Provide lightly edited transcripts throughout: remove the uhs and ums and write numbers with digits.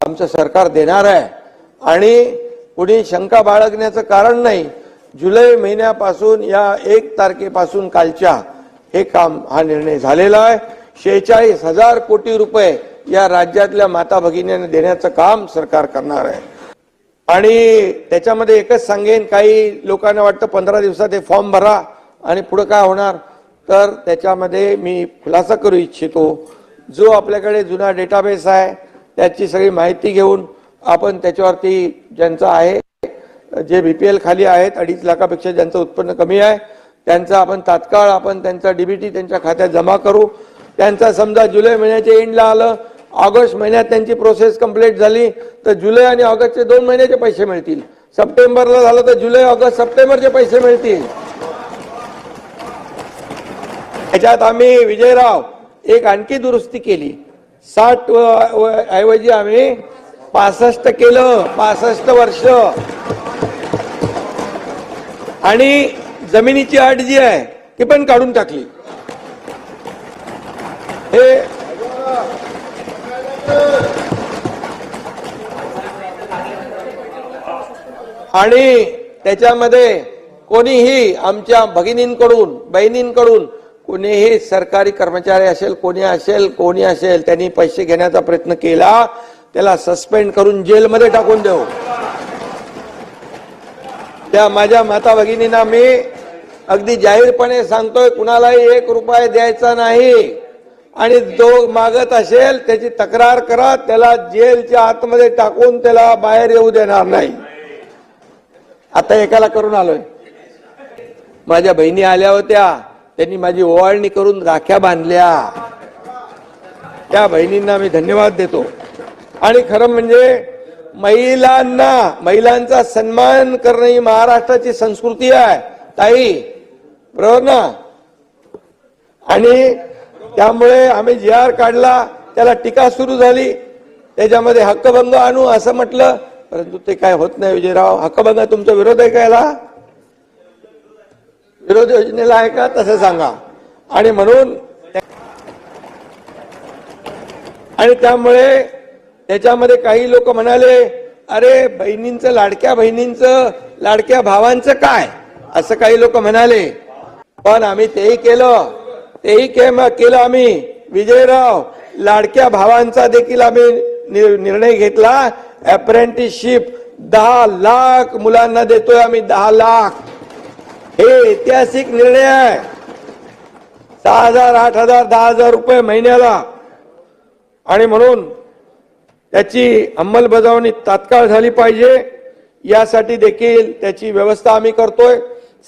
आमचं सरकार देणार आहे आणि कोणी शंका बाळगण्याचं कारण नाही। जुलै महिन्यापासून या 1 तारखेपासून कालच्या हे काम हा निर्णय झालेला आहे। 46,000 कोटी रुपये या राज्यातल्या माता भगिनींना देण्याचं काम सरकार करणार आहे। आणि त्याच्यामध्ये एकच सांगेन, काही लोकांना वाटतं 15 दिवसात हे फॉर्म भरा आणि पुढे काय होणार, तर त्याच्यामध्ये मी खुलासा करू इच्छितो। जो आपल्याकडे जुना डेटाबेस आहे त्याची सगळी माहिती घेऊन आपण त्याच्यावरती ज्यांचं आहे, जे बीपीएल खाली आहेत 2.5 लाखापेक्षा ज्यांचं उत्पन्न कमी आहे त्यांचा आपण तात्काळ आपण त्यांचा डीबीटी त्यांच्या खात्यात जमा करू। त्यांचा समजा जुलै महिन्याच्या एंडला आलं, ऑगस्ट महिन्यात त्यांची प्रोसेस कंप्लीट झाली तर जुलै आणि ऑगस्टचे 2 महिन्याचे पैसे मिळतील। सप्टेंबरला झालं तर जुलै ऑगस्ट सप्टेंबरचे पैसे मिळतील। याच्यात आम्ही विजयराव एक आणखी दुरुस्ती केली, 60 ऐवजी आम्ही 65 केलं, 65 वर्ष। आणि जमिनीची अट जी आहे ती पण काढून टाकली। हे आणि त्याच्यामध्ये कोणीही आमच्या भगिनींकडून बहिणींकडून कोणीही सरकारी कर्मचारी असेल, कोणी असेल त्यांनी पैसे घेण्याचा प्रयत्न केला त्याला सस्पेंड करून जेलमध्ये टाकून देऊ। त्या माझ्या माता भगिनींना मी अगदी जाहीरपणे सांगतोय, कुणालाही 1 रुपया द्यायचा नाही आणि जो मागत असेल त्याची तक्रार करा, त्याला जेलच्या आतमध्ये टाकून त्याला बाहेर येऊ देणार नाही। आता एकाला करून आलोय, माझ्या बहिणी आल्या होत्या, त्यांनी माझी ओवाळणी करून राख्या बांधल्या, त्या बहिणींना मी धन्यवाद देतो। आणि खरं म्हणजे महिलांचा सन्मान करणं ही महाराष्ट्राची संस्कृती आहे ताई, बरोबर ना। आणि त्यामुळे आम्ही जी.आर. काढला, त्याला टीका सुरू झाली, त्याच्यामध्ये हक्कभंग आणू असं म्हटलं, परंतु ते काय होत नाही। विजयराव, हक्कभंग तुमचा विरोध आहे का याला? विरोध योजनेला आहे का तसं सांगा। आणि म्हणून आणि त्यामुळे त्याच्यामध्ये काही लोक म्हणाले, अरे बहिणींचं, लाडक्या बहिणींचं, लाडक्या भावांचं काय, असं काही लोक म्हणाले। पण आम्ही तेही केलं आम्ही विजयराव, लाडक्या भावांचा देखील आम्ही निर्णय घेतला। अप्रेंटिसशिप 10 लाख मुलांना देतोय आम्ही, 10 लाख। हे ऐतिहासिक निर्णय आहे। 6,000, 8,000, 10,000 रुपये महिन्याला। आणि म्हणून त्याची अंमलबजावणी तात्काळ झाली पाहिजे, यासाठी देखील त्याची व्यवस्था आम्ही करतोय।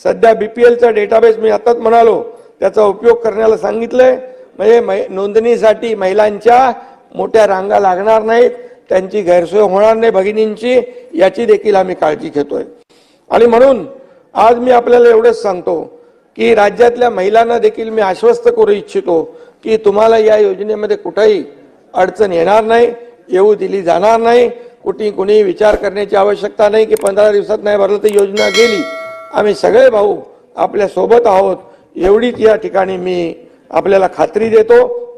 सध्या बीपीएलचा डेटाबेस मी आताच म्हणालो त्याचा उपयोग करण्याला सांगितलंय, म्हणजे नोंदणीसाठी महिलांच्या मोठ्या रांगा लागणार नाहीत, त्यांची गैरसोय होणार नाही भगिनींची, याची देखील आम्ही काळजी घेतोय। आणि म्हणून आज मी आपल्याला एवढंच सांगतो की राज्यातल्या महिलांना देखील मी आश्वस्त करू इच्छितो की तुम्हाला या योजनेमध्ये कुठेही अडचण येणार नाही, येऊ दिली जाणार नाही। कुणी विचार करण्याची आवश्यकता नाही की 15 दिवसात नाही भरलं तर योजना गेली। आम्ही सगळे भाऊ आपल्या सोबत आहोत, एवढीच या ठिकाणी मी आपल्याला खात्री देतो।